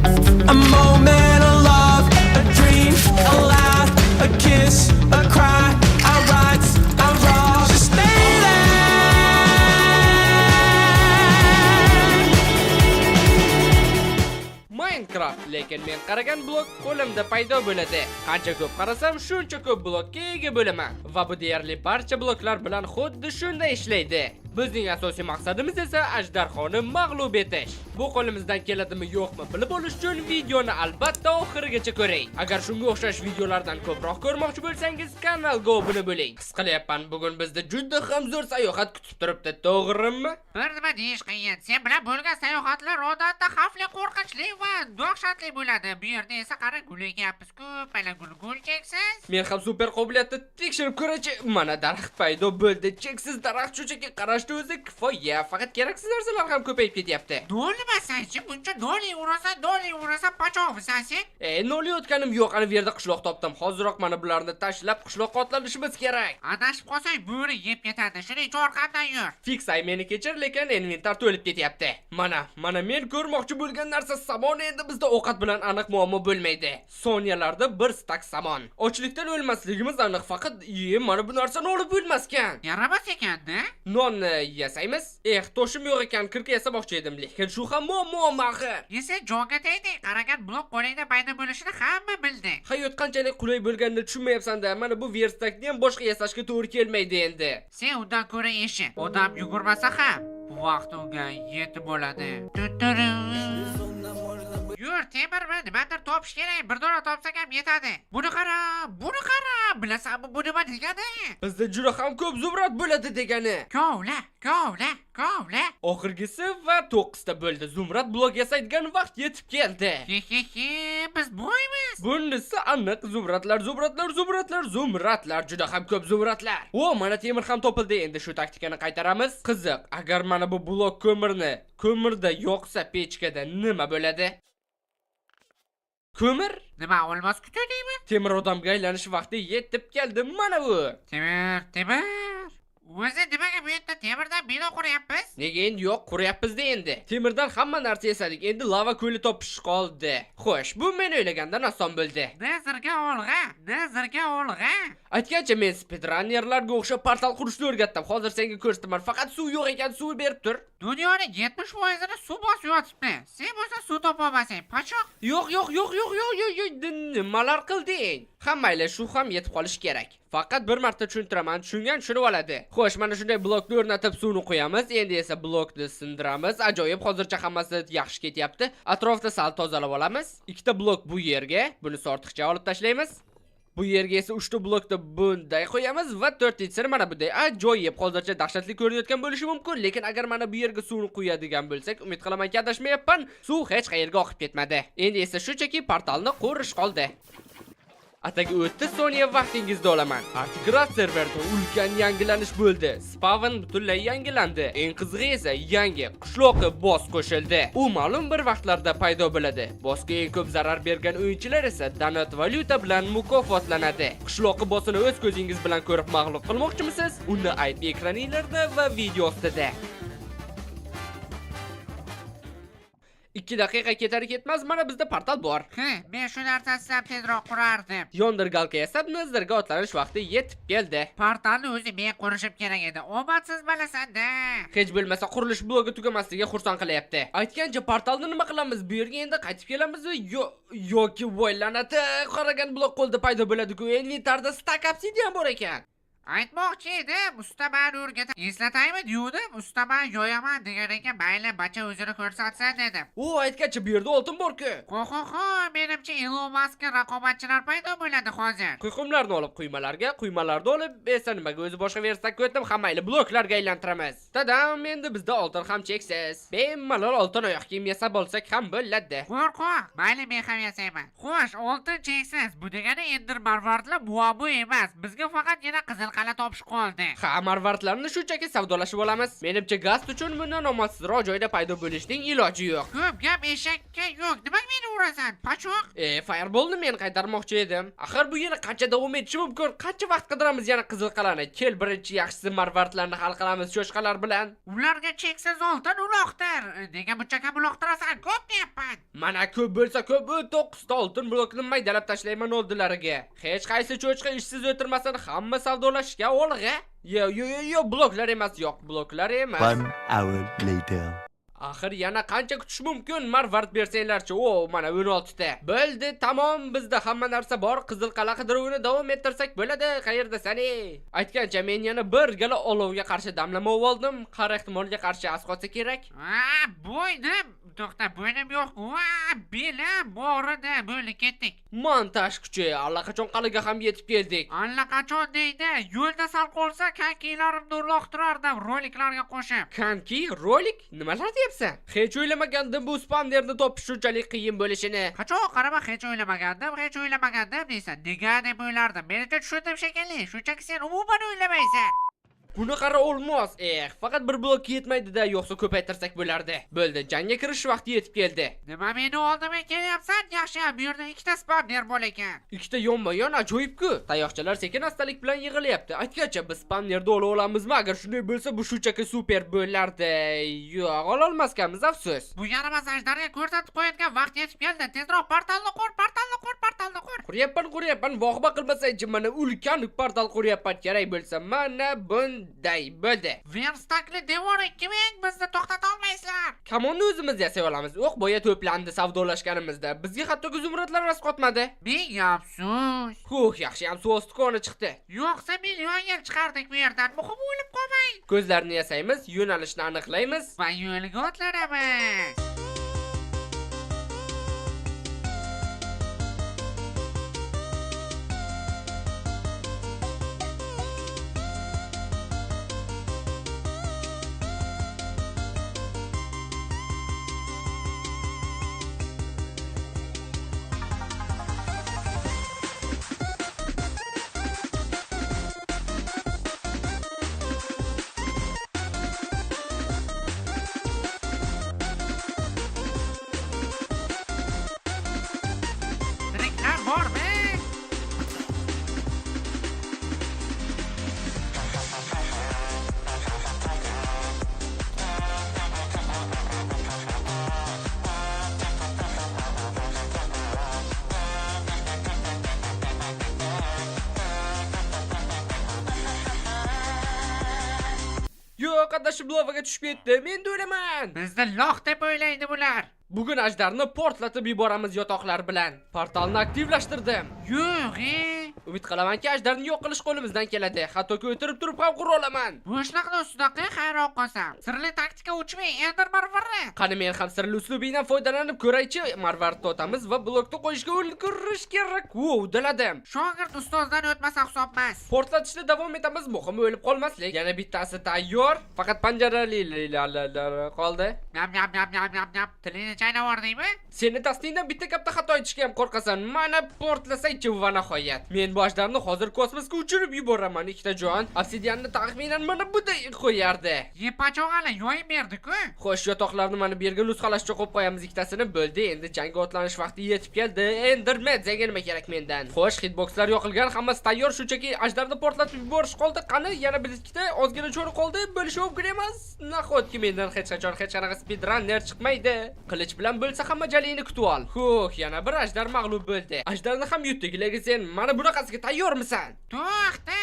A moment of love, a dream, a laugh, a kiss, a cry, our rights, our wrongs. Just stay there. Minecraft, lekin men qaragan blok qo'limda paydo bo'ladi. Qancha ko'p qarasam, shuncha ko'p blokka ega bo'laman va bu deyarli barcha bloklar bilan xuddi shunday ishlaydi. Bizning asosiy maqsadimiz esa ajdarxoni mag'lub etish. Bu qo'limizdan keladimi yo'qmi bilib olish uchun videoni albatta oxirigacha ko'ring. Agar shunga o'xshash videolardan ko'proq ko'rmoqchi bo'lsangiz, kanalga obuna bo'ling. His qilyapman, bugun bizda juda ham zo'r sayohat kutib turibdi, to'g'rimi? Bir nima deyish qiyin. Sen bilan bo'lgan sayohatlar odatda xavfli, qo'rqinchli va dahshatli bo'ladi. Bu yerda esa qara gulayapmiz-ku, mana gul cheksiz. Men ham super qobiliyatni tekshirib ko'raychi. Mana daraxt paydo bo'ldi. Cheksiz daraxt shunchaki qarashni o'zi kifoya. Faqat keraksiz narsalar ham ko'payib ketyapti. Nolimasan-chi, buncha doli urasan, pachoqmisan sen? Nolayotganim yo'q. Ana bu yerda qishloq topdim. Hoziroq mana bularni tashlab qishloqqa otlanishimiz kerak. Adashib qolsang bo'ri yeb ketadi. Shuning uchun orqamdan yur. Fiksay meni kechir, lekin inventar to'lib ketyapti. Mana men ko'rmoqchi bo'lgan narsa samon. Endi bizda ovqat bilan aniq muammo bo'lmaydi. Soniyalarda bir stak samon. Ochlikdan o'lmasligimiz aniq, faqat mana bu narsani olib bo'lmaskan. Yaramas ekan-da. Non yasaymiz. To'shim yo'q ekan, kirka yasamoqchi edim, lekin shu ham muammo axir. Yesa jonga tegdi. Qaragan blok qo'lingda paydo bo'lishini hamma bildi. Hayot qanchalik qulay bo'lganini tushunmayapsan-da. Mana bu verstakni ham boshqa yasashga to'g'ri kelmaydi endi. Sen undan ko'ra eshit. Odam yugurmasa ham vaqt unga yetib bo'ladi. Yur, temirmi? Nimadir topish kerak. Bir dona topsak ham yetadi. Buni qara. Bilasanmi, bu nima degani? Bizda juda ham ko'p zumrad bo'ladi degani. Kovla. Oxirgisi va 9 ta bo'ldi. Zumrad blok yasaydigan vaqt yetib keldi. Biz boymiz. Bunisi aniq. Zumradlar, juda ham ko'p zumradlar. Mana temir ham topildi. Endi shu taktikani qaytaramiz. Qiziq, agar mana bu blok ko'mirda yoqsa pechkada nima bo'ladi? Ko'mir? Nima olmos kutadingmi? Temir odamga aylanish vaqti yetib keldi. Mana bu. Temir. O'zi nimaga bu yerda temirdan bino quryapmiz? Nega endi yo'q, quryapmiz-da endi. Temirdan hamma narsa yasadik. Endi lava ko'li topish qoldi. Xo'sh, bu men o'ylagandan oson bo'ldi. Nazarga olg'a. Aytgancha men speedrunnerlarga o'xshab portal qurishni o'rgatdim. Hozir senga ko'rsataman. Faqat suv yo'q ekan, suv berib tur. Dunyoning 70%ni suv bosib yotibdi. Sen bo'lsa suv topa olmasang, pachoq. Yo'q. Nimalar qilding? Hammaylar shu ham yetib qolish kerak. Faqat bir marta tushuntiraman, tushungan tushunib oladi. Xo'sh, mana shunday blokni o'rnatib suvni qo'yamiz. Endi esa blokni sindiramiz. Ajoyib, hozircha hammasi yaxshi ketyapti. Atrofda sal tozalab olamiz. 2 ta blok bu yerga, buni ortiqcha olib tashlaymiz. Bu yerga esa 3 ta blokni bunday qo'yamiz va 4-sini mana bunday ajoyib, hozircha dahshatli ko'rinayotgan bo'lishi mumkin, lekin agar mana bu yerga suvni quyadigan bo'lsak, umid qilamanki adashmayapman, suv hech qayerga oqib ketmadi. Endi esa shunchaki portalni qurish qoldi. Ataga 30 soniya vaqtingizni olaman. Artigraf serverda ulkan yangilanish bo'ldi. Spawn butunlay yangilandi. Eng qizig'i esa yangi qishloqqa boss qo'shildi. U ma'lum bir vaqtlarda paydo bo'ladi. Bossga eng ko'p zarar bergan o'yinchilar esa donat valyuta bilan mukofotlanadi. Qishloqqa bossini o'z ko'zingiz bilan ko'rib mag'lub qilmoqchimisiz? Uni IP ekraninglarda va video ostida. 2 daqiqa ketar ketmas, mana bizda portal bor. Men shu narsasidan tezroq qurardim. Yondirgalka yasab, nazarga otlanish vaqti yetib keldi. Portalni o'zi men qurishim kerak edi. Omadsiz bo'lasan-da. Hech bo'lmasa qurilish blogi tugamasligi xursand qilyapti. Aytgancha portalni nima qilamiz? Bu yerga endi qaytib kelamizmi yoki voylanati qaragan blok qo'lda paydo bo'ladi-ku. Inventarda stack obsidian bor ekan. Aytmoqchi edim, ustamani o'rgatib eslataymi degandim. Ustaman yo'yaman degan ekan, mayli bacha o'zini ko'rsatsin dedim. Aytgancha bu yerda oltin bor-ku. Menimcha Elon Muskga raqobatchilar paydo bo'ladi hozir. Quyqumlarni olib quymalarni olib, esa nimaga o'zi boshqa versakka o'tdim, hammayli bloklarga aylantiramiz. Tadam, endi bizda oltin ham cheksiz. Bemalol oltin oyoq kiyim yasab olsak ham bo'ladi. Qo'rq, mayli men ham yasayman. Xo'sh, oltin cheksiz. Bu degani Ender Marvardlar muammo emas. Bizga faqat yana qizil qala topishib qoldi. Ha, marvartlarni shunchaki savdolashib olamiz. Menimcha Gast uchun bundan omadsizroq joyda paydo bo'lishning iloji yo'q. Ko'p gap eshakka yo'q. Nimaga meni urasan? Pachoq. Fireballni men qaytarmoqchi edim. Axir bu yana qancha davom etishi mumkin? Qancha vaqt qidiramiz yana qizil qalani? Kel, birinchi yaxshisi marvartlarni hal qilamiz cho'chqalar bilan. Ularga cheksiz oltin uloqtir. Nega buncha kam uloqtirasan? Ko'p deyapman. Mana ko'p bo'lsa ko'p, 9 ta oltin blokni maydalab tashlayman oldilariga. Hech qaysi cho'chqa ishsiz o'tirmasin, hamma savdolashga olg'a. Yo, bloklar emas, yo'q, bloklar emas. 1 hour later. Axir yana qancha kutish mumkin? Marvart bersanglarchi. Mana 16 ta. Bo'ldi, tamom, bizda hamma narsa bor. Qizil qala qidiruvini davom ettirsak bo'ladi. Qayerda sani? Aytgancha men yana bir gala olovga qarshi damlama oldim. Qara ehtimolga qarshi asqotsa kerak. Bo'ynim. To'xta, bo'ynim yo'q. Belim borida, bo'ldi ketdik. Montaj kuchi, allaqachon qalaga ham yetib keldik. Allaqachon deydi. Yo'lda sal qolsa kankilarimni uloqtirardim roliklarga qo'shib. Kanki, rolik? Nimalar deyapsan? Hech o'ylamagandim bu spamnerni topish shunchalik qiyin bo'lishini. Qachon qarama, hech o'ylamagandim deysan. Nega deb o'ylardim. Menimcha tushundim shekilli. Shunchaki sen umuman o'ylamaysan. Buni qara olmos. Faqat bir blok yetmaydi-da, yo'qsa ko'paytirsak bo'lardi. Bo'ldi, jangga kirish vaqti yetib keldi. Nima meni oldimga kelyapsan? Yaxshi, bu yerda ikkita spamner bor ekan. Ikkita yonma-yon ajoyib-ku. Tayoqchalar sekin-astalik bilan yig'ilyapti. Aytgancha biz spamnerda ola olamizmi? Agar shunday bo'lsa, bu shunchaki super bo'lardi. Yo'q, ola olmaskanmiz, afsus. Bu yaramas ajdarga ko'rsatib qo'yadigan vaqt yetib keldi. Tezroq portalni qur. Quryapman, voqba qilmasaychi, mana ulkan portal quryapman. Kerak bo'lsa, mana bunday bo'ldi. Verstakli devor 2000 bizni to'xtata olmaysizlar. Kamonni o'zimiz yasay olamiz. O'q boya to'plandi savdolashganimizda. Bizga hatto zumradlar rasqotmadi. Ming afsus. Yaxshi ham suv osti koni chiqdi. Yo'qsa million yil chiqardik bu yerdan. Muhim o'lib qolmang. Ko'zlarni yasaymiz, yo'nalishni aniqlaymiz va yo'lga otlanamiz. Yo'q, qadashib lavaga tushib ketdi. Men de o'laman. Bizni loq deb o'ylaydi bular. Bugun ajdarni portlatib yuboramiz yotoqlar bilan. Portalni aktivlashtirdim. Yo'q, Umid qilamanki ajdarni yo'q qilish qo'limizdan keladi. Hattoki o'tirib turib ham qura olaman. Bo'shliqni ustidaqa hayron qolsam. Sirli taktika uchmay Ender marvarni. Qani men ham sirli uslubingdan foydalanib ko'raychi. Marvarni otamiz va blokni qo'yishga ulgurish kerak. Uddaladim. Shogird ustozdan o'tmasa hisobmas. Portlatishda davom etamiz. Muhimi o'lib qolmaslik. Yana bittasi tayyor. Faqat panjaralilar qoldi. Yap. Tilini chaynavordingmi? Seni dastingdan bitta katta xato aytishga ham qo'rqasan. Mana portlasaychi va nihoyat. Men bu ajdarni hozir kosmosga uchirib yuboraman. Ikkita jon obsidianni taxminan mana bunday qo'yardi. Yepachog'ala yoyib berdi-ku. Xo'sh, yotoqlarni mana bu yerga nusxalashga qo'yib qo'yamiz ikkitasini. Bo'ldi, endi jangga otlanish vaqti yetib keldi. Enderman senga nima kerak mendan? Xo'sh, hitboxlar yoqilgan, hammasi tayyor, shunchaki ajdarni portlatib yuborish qoldi. Qani, yana bir ikkita ozgina cho'ri qoldi. Bo'lishi mumkin emas. Nahotki mendan hech qanaqa speedrunner chiqmaydi. Qilich bilan bo'lsa hamma jalingni kutib ol. Yana bir ajdar mag'lub bo'ldi. Ajdarni ham yutdik, lekin sen mana bunaqasiga tayyormisan? To'xta!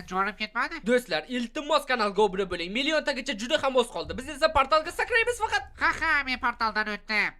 Jonim ketmadi. Do'stlar, iltimos kanalga obuna bo'ling. Milliontagacha juda ham oz qoldi. Biz esa portalga sakraymiz faqat. Ha, men portaldan o'tdim.